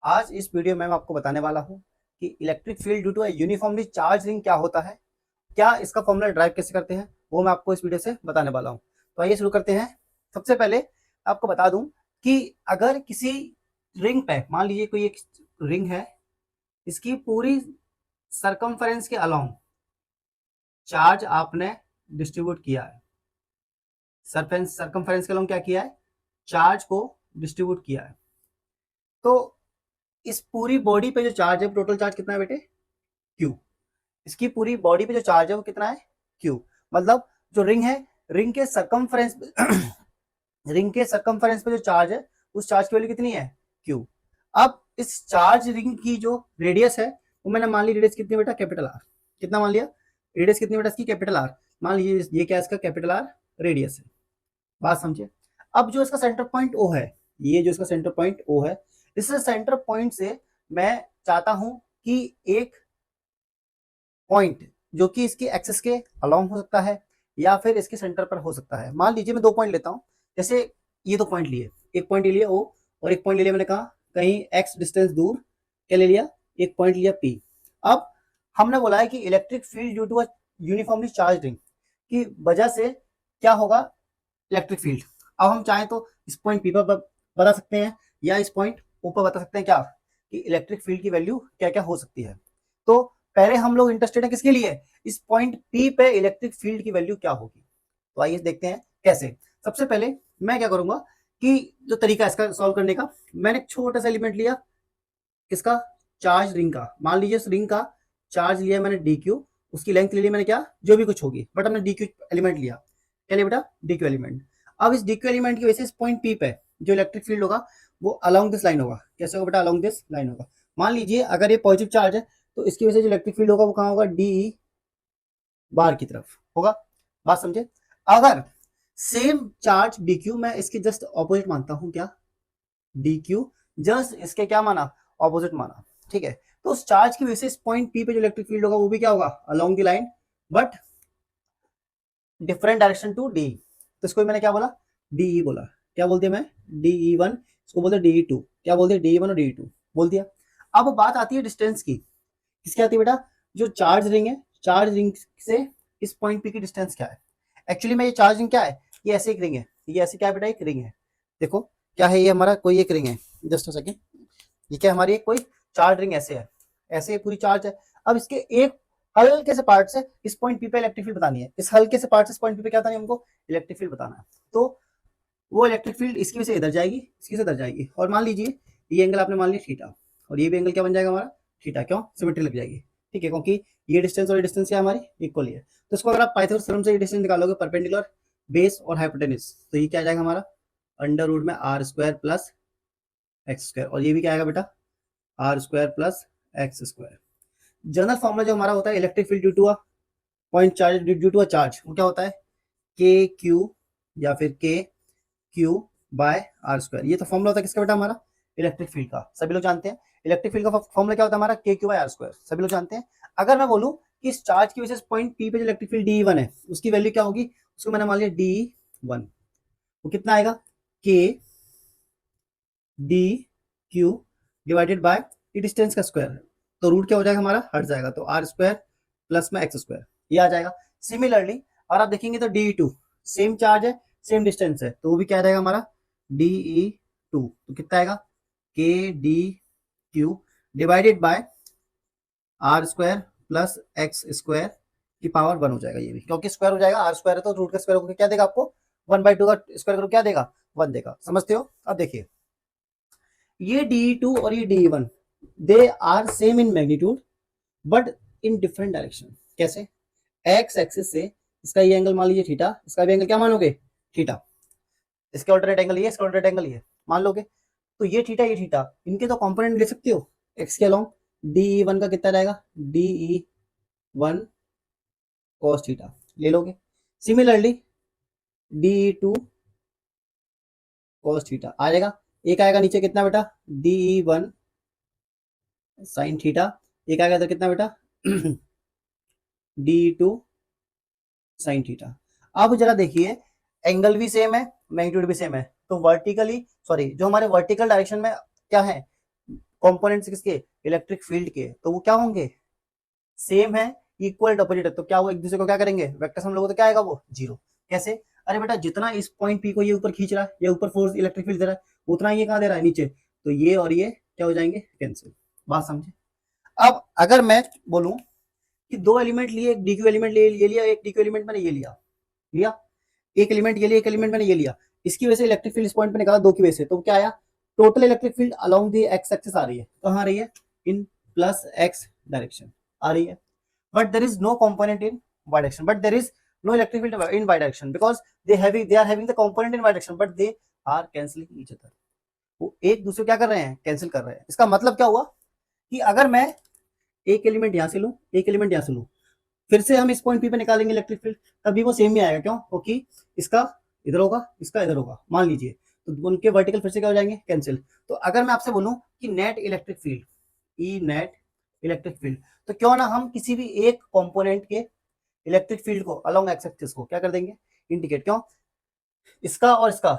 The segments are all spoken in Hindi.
आज इस वीडियो में मैं आपको बताने वाला हूं कि electric field due to uniformly charge ring क्या होता है, क्या इसका फॉर्मूला ड्राइव कैसे करते हैं, वो मैं आपको इस वीडियो से बताने वाला हूं। तो आइए शुरू करते हैं। सबसे पहले आपको बता दूं कि अगर किसी रिंग पे मान लीजिए कोई एक रिंग है, इसकी पूरी सरकमफेरेंस के अलोंग चार्ज आपने डिस्ट्रीब्यूट किया है। सरकमफेरेंस के अलोंग क्या किया है? चार्ज को डिस्ट्रीब्यूट किया है। तो इस पूरी बॉडी पे जो चार्ज है, टोटल चार्ज कितना है बेटे? क्यू। इसकी पूरी बॉडी पे जो चार्ज है वो कितना है? क्यू। मतलब जो रिंग है, रिंग के सरकमफेरेंस रिंग के सरकमफेरेंस पे जो चार्ज है, उस चार्ज की वैल्यू कितनी है? क्यू। अब इस चार्ज रिंग की जो रेडियस है, वो मैंने मान ली रेडियस कितनी बेटा? Capital R. कितना मान लिया? रेडियस कितनी बेटा इसकी? Capital R. मान लीजिए ये क्या है? इसका कैपिटल आर रेडियस है। बात समझे? अब जो इसका सेंटर पॉइंट ओ है, ये जो इसका सेंटर पॉइंट ओ है, इस सेंटर पॉइंट से मैं चाहता हूं कि एक पॉइंट जो कि इसके एक्सिस के अलोंग हो सकता है या फिर इसके सेंटर पर हो सकता है। मान लीजिए मैं दो पॉइंट लेता हूं, जैसे ये दो पॉइंट लिए, एक पॉइंट ले लिया ओ और एक पॉइंट ले लिया मैंने कहा कहीं एक्स डिस्टेंस दूर, क्या ले लिया? एक पॉइंट लिया पी। अब हमने बोला है कि electric field due to a uniformly charge ring की वजह से क्या होगा? Electric field. अब हम चाहें तो इस पॉइंट पी पर बता सकते हैं या इस पॉइंट ओ पर बता सकते हैं क्या कि इलेक्ट्रिक फील्ड की वैल्यू क्या क्या हो सकती है। तो पहले हम लोग इंटरेस्टेड है किसके लिए? इस पॉइंट पी पे इलेक्ट्रिक फील्ड की वैल्यू क्या होगी। तो आइए देखते हैं कैसे। सबसे पहले मैं क्या करूंगा कि जो तरीका है इसका सॉल्व करने का, मैंने एक छोटा सा एलिमेंट लिया, किसका? चार्ज रिंग का। मान लीजिए इस रिंग का चार्ज लिया मैंने डी क्यू, उसकी लेंथ ले ली मैंने क्या? जो भी कुछ होगी, बट हमने डी क्यू एलिमेंट लिया। क्या लिया बेटा? D Q element. अब इस डी क्यू एलिमेंट की वजह से इस पॉइंट पी पे जो इलेक्ट्रिक फील्ड होगा वो अलोंग दिस लाइन होगा। कैसे होगा बेटा? अलोंग दिस लाइन होगा। मान लीजिए अगर ये पॉजिटिव चार्ज है तो इसकी वजह से जो इलेक्ट्रिक फील्ड होगा वो कहाँ होगा? डी बार की तरफ होगा। बात समझे? अगर सेम चार्ज डी क्यू मैं इसके जस्ट ऑपोजिट मानता हूं, क्या? डी क्यू जस्ट इसके क्या माना? ऑपोजिट माना। ठीक है, तो उस चार्ज की वजह से इस पॉइंट पी पे जो इलेक्ट्रिक फील्ड होगा वो भी क्या होगा? Along the line, but different direction to d. तो इसको मैंने क्या बोला? डीई बोला। क्या बोल दिया मैं? DE one. इसको बोलते डीई टू। क्या बोल दिया? डीई वन और डीई टू बोल दिया। अब बात आती है डिस्टेंस की। किसकी आती है बेटा? जो चार्ज रिंग है, चार्ज रिंग से इस पॉइंट पी की डिस्टेंस क्या है? एक्चुअली में ये चार्ज रिंग क्या है? ये ऐसे एक रिंग है, ये ऐसे क्या है बेटा? एक रिंग है। देखो क्या है, ये हमारा कोई एक रिंग है। जस्ट अ सेकेंड, ये क्या हमारी एक कोई चार्ज रिंग ऐसे है, ऐसे पूरी चार्ज है। अब इसके एक हल्के से पार्ट से इस पॉइंट पी पे इलेक्ट्रिक फील्ड बतानी है, इस हल्के से पार्ट से इस पॉइंट पी पे क्या बतानी है हमको? इलेक्ट्रिक फील्ड बताना है। तो वो इलेक्ट्रिक फील्ड इसकी वजह से इधर जाएगी, इसकी से इधर जाएगी। और मान लीजिए ये एंगल आपने मान लिया थीटा, और ये भी एंगल क्या बन जाएगा हमारा? थीटा। क्यों? सिमेट्री लग जाएगी। ठीक है, क्योंकि ये डिस्टेंस और ये डिस्टेंस क्या हमारी इक्वल है। तो इसको अगर आप पाइथागोरस थ्योरम से ये डिस्टेंस निकालोगे, परपेंडिकुलर बेस और हाइपोटेन्यूज, तो ये क्या आ जाएगा हमारा? अंडर रूट में r square plus x square. और ये भी क्या आएगा बेटा? R square plus x square. General formula जो हमारा होता है electric field due to a point charge due to a charge, वो क्या होता है? के क्यू या फिर के क्यू बाय आर स्क्वायर। ये तो फॉर्मूला होता है किसका बेटा? हमारा इलेक्ट्रिक फील्ड का। सभी लोग जानते हैं इलेक्ट्रिक फील्ड का फॉर्मूला क्या होता है हमारा? के क्यू बाय आर स्क्वायर। सभी लोग जानते हैं। अगर मैं बोलूं कि इस चार्ज की वजह से पॉइंट पी पे जो इलेक्ट्रिक फील्ड डी वन है, उसकी वैल्यू क्या होगी? उसको मैंने मान लिया डी वन। वो कितना आएगा? K D q divided by distance का स्क्वायर। तो रूट क्या हो जाएगा हमारा? हट जाएगा, तो आर स्क्वायर प्लस में एक्स स्क्वायर, ये आ जाएगा। सिमिलरली और आप देखेंगे तो डी टू, सेम चार्ज है सेम डिस्टेंस है, तो वो भी क्या रहेगा हमारा? D two. तो कितना आएगा? K D q divided by are square plus x square की पावर वन हो जाएगा। ये भी क्योंकि स्क्वायर हो जाएगा, आर स्क्वायर है तो रूट का स्क्वायर होकर क्या देगा आपको? वन बाई टू का स्क्वायर करो क्या देगा? वन देगा। समझते हो? अब देखिए ये डी टू और ये d one, they are same in magnitude but in different direction. कैसे? एक्स एक्सिस से इसका ये एंगल मान लीजिए थीटा, इसका भी एंगल क्या मानोगे? थीटा। इसके ऑल्टरनेट एंगल ये, इसका ऑल्टरनेट एंगल ये मान लोगे। तो ये थीटा ये थीटा, इनके तो कंपोनेंट ले सकते हो एक्स के अलोंग। डी वन का कितना रहेगा? डी वन कॉस थीटा ले लोगे। Similarly D two cos theta आ जाएगा। एक आएगा नीचे कितना बेटा? D one sine theta. एक आएगा इधर कितना बेटा? D two sine theta. अब जरा देखिए, एंगल भी सेम है, मैग्नीट्यूड भी सेम है, तो वर्टिकली, सॉरी, जो हमारे वर्टिकल डायरेक्शन में क्या है? कंपोनेंट्स किसके, इलेक्ट्रिक फील्ड के, तो वो क्या होंगे, सेम है, इक्वल अपोजिट है, तो क्या वो एक दूसरे को क्या करेंगे, वेक्टर सम लोगे तो क्या आएगा वो जीरो। कैसे, अरे बेटा जितना इस पॉइंट पी को ये ऊपर खींच रहा है, ये ऊपर फोर्स इलेक्ट्रिक फील्ड दे रहा है, उतना ये कहाँ दे रहा है, नीचे, तो ये और ये क्या हो जाएंगे, कैंसिल। बात समझे। अब अगर मैं बोलूं कि दो एलिमेंट लिए, एक डीक्यू एलिमेंट ये लिया, एक डीक्यू एलिमेंट मैंने ये लिया लिया, एक एलिमेंट ये लिया, एक एलिमेंट मैंने ये लिया, इसकी वजह से इलेक्ट्रिक फील्ड इस पॉइंट पे निकाला दो की वजह से, तो क्या आया, total electric field along the x axis आ रही है, कहाँ आ रही है, इन प्लस एक्स डायरेक्शन आ रही है, but there is no component in y direction, but there is no electric field in y direction because they are having the component in y direction but they are cancelling each other, वो एक दूसरे क्या कर रहे हैं, कैंसिल कर रहे हैं। इसका मतलब क्या हुआ कि अगर मैं एक एलिमेंट यहां से लूं, एक एलिमेंट यहां से लूं, फिर से हम इस पॉइंट पी पे निकालेंगे इलेक्ट्रिक फील्ड, तभी वो सेम ही आएगा, क्यों, क्योंकि इसका इधर होगा, इसका इधर होगा, मान लीजिए, तो उनके वर्टिकल फिर से क्या हो जाएंगे, कैंसिल। तो अगर मैं आपसे बोलूं कि net electric field, E net electric field, तो क्यों ना हम किसी भी एक कंपोनेंट के इलेक्ट्रिक फील्ड को अलोंग एक्स एक्सिस को क्या कर देंगे, इंडिकेट, क्यों, इसका और इसका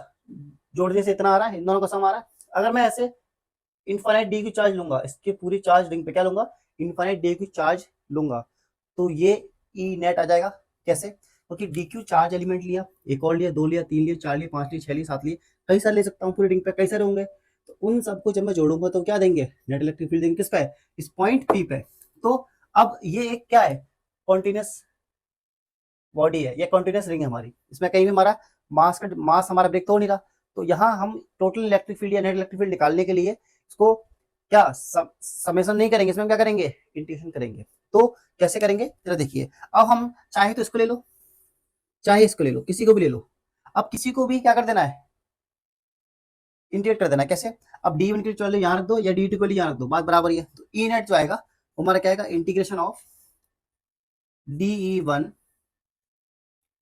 जोड़ने से इतना आ रहा है, इन दोनों का सम आ रहा है। अगर मैं ऐसे इनफाइनाइट डी की चार्ज लूंगा, इसके पूरी चार्ज रिंग पे क्या लूंगा, इनफाइनाइट डी की चार्ज लूंगा, तो ये ई नेट आ जाएगा, कैसे, क्योंकि डी क्यू चार्ज एलिमेंट लिया, एक और लिया, दो लिया, तीन लिया, चार लिया, पांच लिया, छह लिया, सात लिया, कई सारे ले सकता हूँ पूरी रिंग पे, कई सारे होंगे, तो उन सबको जब मैं जोड़ूंगा तो क्या देंगे, नेट इलेक्ट्रिक फील्ड देंगे, किस पे, इस पॉइंट पी पे। तो अब ये एक क्या है, कॉन्टिन्यूस बॉडी है, ये कॉन्टिन्यूस रिंग है हमारी, इसमें कहीं भी हमारा मास हमारा ब्रेक तो हो नहीं रहा, तो यहाँ हम टोटल इलेक्ट्रिक फील्ड या नेट इलेक्ट्रिक फील्ड निकालने के लिए इसको क्या समेशन नहीं करेंगे, इसमें हम क्या करेंगे, इंटीग्रेशन करेंगे। तो कैसे करेंगे जरा देखिए, अब हम चाहे तो इसको ले लो, चाहे इसको ले लो, किसी को भी ले लो, अब किसी को भी क्या कर देना है, इंटीग्रेट कर देना है, कैसे, अब डी वन की वैल्यू यहाँ रख दो या डी टू की वैल्यू यहाँ रख दो, बात बराबर ही है, तो ई नेट जो आएगा वो हमारा क्या आएगा, integration of D E one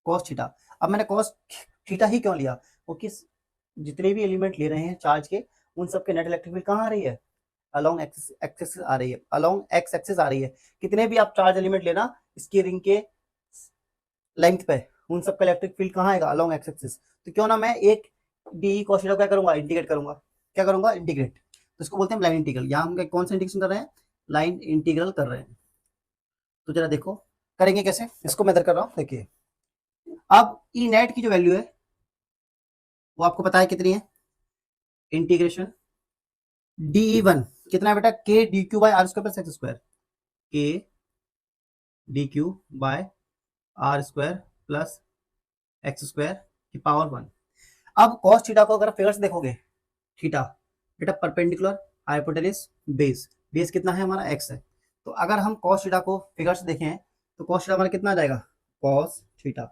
cos theta. अब मैंने कॉस थीटा ही क्यों लिया, क्योंकि जितने भी एलिमेंट ले रहे हैं चार्ज के, उन सबके नेट इलेक्ट्रिक फील्ड कहाँ आ रही है, अलोंग एक्सिस आ रही है, अलोंग एक्स एक्सिस आ रही है, कितने भी आप चार्ज एलिमेंट लेना इसकी रिंग के लेंथ पे, उन सबका इलेक्ट्रिक फील्ड कहाँ आएगा, अलोंग एक्स एक्सिस, तो क्यों ना मैं एक डी कॉस थीटा क्या करूंगा, इंटीग्रेट करूंगा, क्या करूंगा, इंटीग्रेट, तो इसको बोलते हैं लाइन इंटीग्रल, यहाँ हम कौन सा इंटीग्रेशन कर रहे हैं, लाइन इंटीग्रल कर रहे हैं। तो जरा देखो करेंगे कैसे, इसको मैं इधर कर रहा हूँ, देखिए अब ई नेट की जो वैल्यू है वो आपको पता है कितनी है, इंटीग्रेशन डी वन कितना है बेटा, K D Q by R square plus x square, K D Q by are square plus x square की पावर वन। अब कॉस थीटा को अगर फिगर से देखोगे, थीटा बेटा परपेंडिकुलर हाइपोटेनस बेस, बेस कितना है हमारा एक्स है, तो अगर हम कॉस थीटा को फिगर से देखें तो कॉस थीटा हमारा कितना आ जाएगा, कॉस थीटा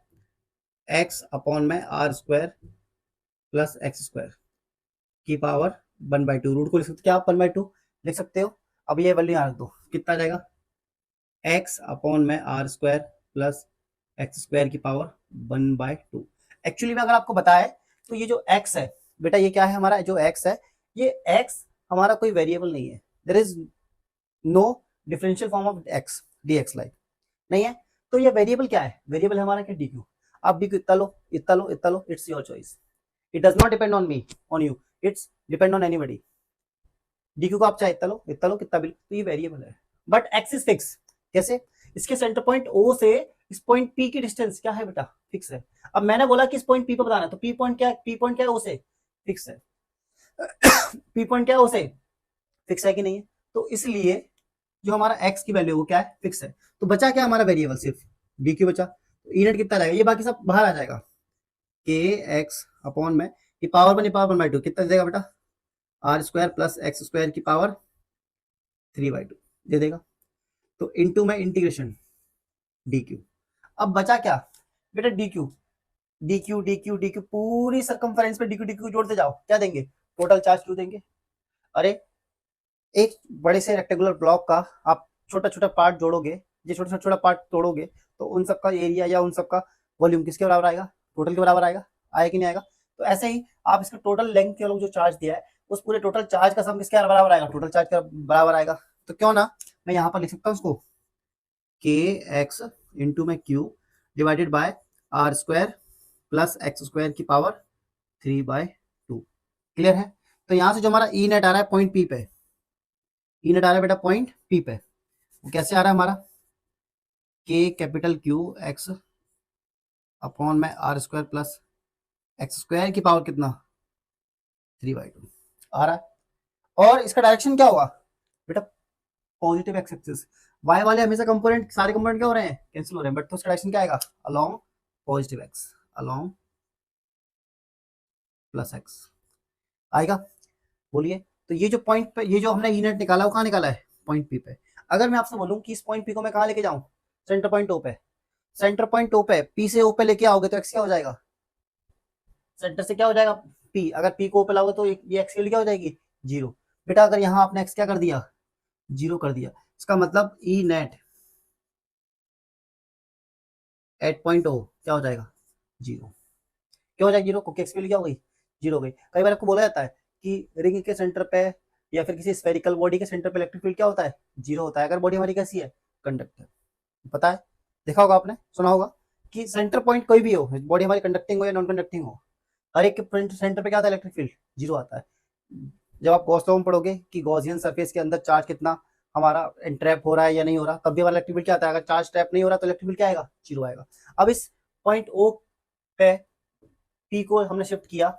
एक्स अपॉन में r square plus x square की पावर 1/2, रूट को लिख सकते, क्या आप 1/2 लिख सकते हो। अब ये वैल्यू यहाँ रख दो, कितना आ जाएगा, एक्स अपॉन में r square plus x square की पावर 1/2। एक्चुअली में अगर आपको बताए तो ये जो x है बेटा, ये क्या है हमारा, जो x है, ये x हमारा कोई वेरिएबल नहीं है, there is no differential form of x dx like नहीं है, तो ये वेरिएबल क्या है, वेरिएबल है हमारा क्या, dq। आप dq इतना लो, इतना लो, इतना लो, it's your choice, it does not depend on me, on you, it's depend on anybody. dq को आप चाहे इतना लो कितना भी, तो ये वेरिएबल है, बट x इज फिक्स, कैसे, इसके सेंटर पॉइंट O से इस पॉइंट P की डिस्टेंस क्या है बेटा, फिक्स है। अब मैंने बोला कि इस पॉइंट P पे बताना है, तो P पॉइंट क्या है, P पॉइंट क्या है O से, फिक्स है। P पॉइंट क्या है O से, फिक्स है कि नहीं है, तो इसलिए जो हमारा x की वैल्यू वो क्या है, फिक्स है। तो बचा क्या हमारा वेरिएबल, सिर्फ dq बचा, तो ई नेट कितना रहेगा, ये बाकी सब बाहर आ जाएगा, के एक्स अपॉन में ये पावर वन, ये पावर 1/2 कितना देगा बेटा, r square plus x square की पावर 3/2 दे देगा, तो इनटू में इंटीग्रेशन dq। अब बचा क्या बेटा, dq dq dq dq पूरी सरकमफेरेंस पे dq dq जोड़ते जाओ, क्या देंगे, टोटल चार्ज क्यों देंगे। अरे एक बड़े से रेक्टेंगुलर ब्लॉक का आप छोटा छोटा पार्ट जोड़ोगे, ये छोटा छोटा पार्ट तोड़ोगे, तो उन सबका एरिया या उन सबका वॉल्यूम किसके बराबर आएगा, टोटल के बराबर आएगा, आएगा कि नहीं आएगा। तो ऐसे ही आप इसका टोटल लेंथ के जो चार्ज दिया है उस पूरे टोटल चार्ज का सम किसके बराबर आएगा, टोटल चार्ज का बराबर आएगा। तो क्यों ना मैं यहाँ पर लिख सकता हूँ उसको, के एक्स इंटू में q divided by are square plus x square की पावर 3/2। क्लियर है। तो यहाँ से जो हमारा ई नेट आ रहा है पॉइंट पी पे, ई नेट आ रहा है बेटा पॉइंट पी पे, वो कैसे आ रहा है हमारा, k capital q x upon में r square plus x square की पावर कितना 3/2 आ रहा है। और इसका डायरेक्शन क्या होगा बेटा, पॉजिटिव एक्स एक्सिस। वाई वाले हमेशा कंपोनेंट, सारे कंपोनेंट क्या हो रहे हैं, कैंसिल हो रहे हैं, बट तो उसका डायरेक्शन क्या आएगा, along positive x, along plus x आएगा। बोलिए, तो ये जो पॉइंट पे, ये जो हमने ई नेट निकाला वो कहाँ निकाला है, पॉइंट पी पे। अगर मैं आपसे बोलूं कि इस पॉइंट पी को मैं कहाँ लेके जाऊं, सेंटर पॉइंट ओ पे, सेंटर पॉइंट ओ पे, पी से ओ पे लेके आओगे तो एक्स क्या हो जाएगा, सेंटर से क्या हो जाएगा पी, अगर पी को ओ पे लाओगे तो ये एक्स की वैल्यू क्या हो जाएगी, 0। बेटा अगर यहाँ आपने एक्स क्या कर दिया, 0 कर दिया, इसका मतलब ई नेट एट पॉइंट ओ क्या हो जाएगा, 0। क्यों हो जाएगा 0, क्योंकि एक्स की वैल्यू क्या हो गई, 0 हो गई। कई बार आपको बोला जाता है कि रिंग के सेंटर पे या फिर किसी स्फेरिकल बॉडी के सेंटर पे इलेक्ट्रिक फील्ड क्या होता है, 0 होता है, अगर बॉडी हमारी कैसी है, कंडक्टर। पता है, देखा होगा आपने, सुना होगा कि सेंटर पॉइंट कोई भी हो, बॉडी हमारी कंडक्टिंग हो या नॉन कंडक्टिंग हो, हर एक के सेंटर पे क्या आता है, इलेक्ट्रिक फील्ड 0 आता है। जब आप गॉस लॉ में पढ़ोगे कि गॉसियन सरफेस के अंदर चार्ज कितना हमारा ट्रैप हो रहा है या नहीं हो रहा, तब भी हमारा इलेक्ट्रिक फील्ड क्या आता है, अगर चार्ज ट्रैप नहीं हो रहा तो इलेक्ट्रिक फील्ड क्या आएगा, 0 आएगा। अब इस पॉइंट ओ पे पी को हमने शिफ्ट किया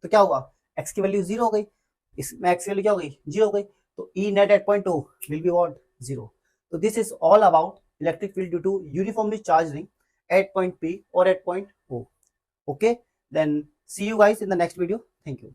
तो क्या हुआ, एक्स की वैल्यू 0 हो गई, इसमें एक्स की वैल्यू क्या हो गई, 0 हो गई, तो E net at point O will be what, 0। तो this is all about electric field due to uniformly charge ring at point P or at point O. Okay, then see you guys in the next video. Thank you.